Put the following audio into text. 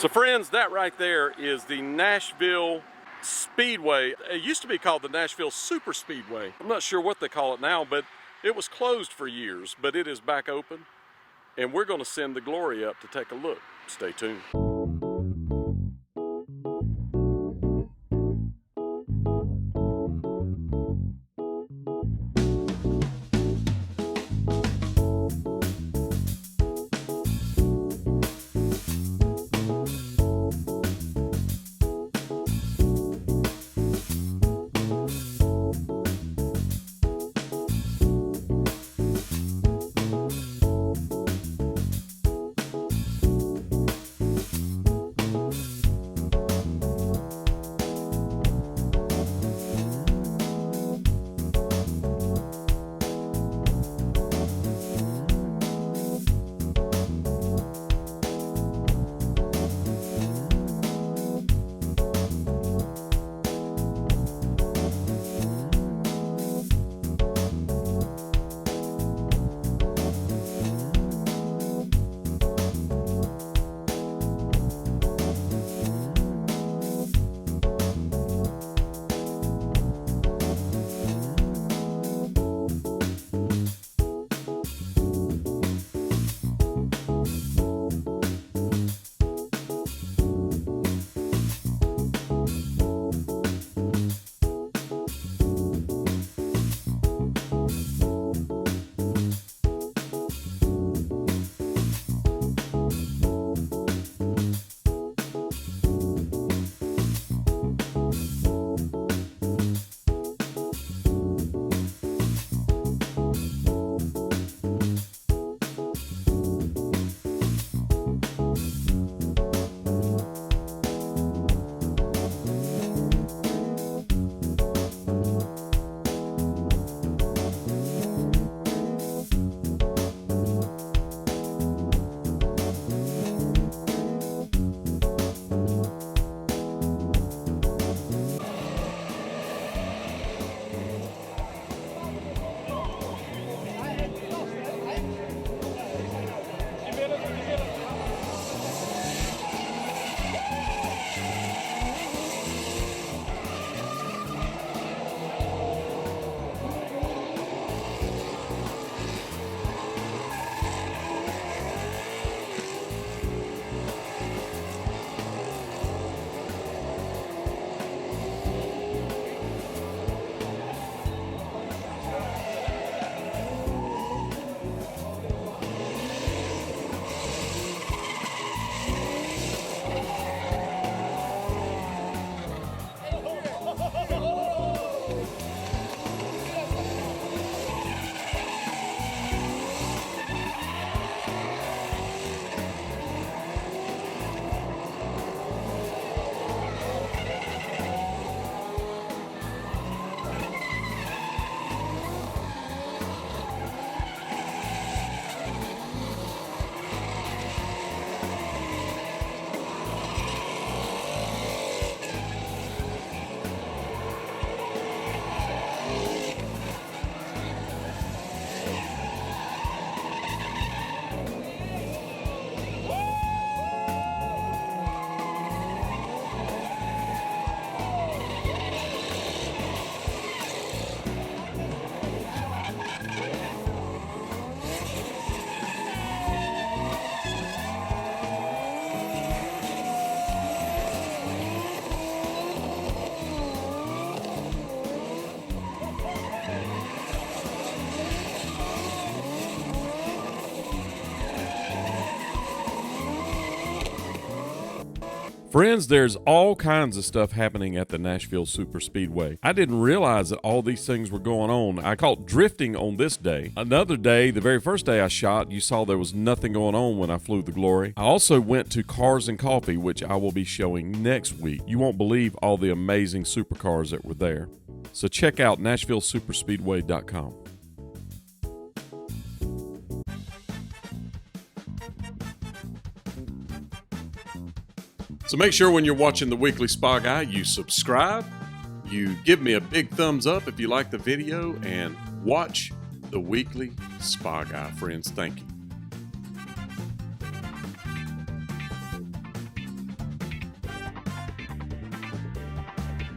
So friends, that right there is the Nashville Speedway. It used to be called the Nashville SuperSpeedway. I'm not sure what they call it now, but it was closed for years, but it is back open. And we're gonna send the Glory up to take a look. Stay tuned. Friends, there's all kinds of stuff happening at the Nashville SuperSpeedway. I didn't realize that all these things were going on. I caught drifting on this day. Another day, the very first day I shot, you saw there was nothing going on when I flew the Glory. I also went to Cars and Coffee, which I will be showing next week. You won't believe all the amazing supercars that were there. So check out NashvilleSuperSpeedway.com. So make sure when you're watching the Weekly Spa Guy, you subscribe, you give me a big thumbs up if you like the video, and watch the Weekly Spa Guy, friends. Thank you.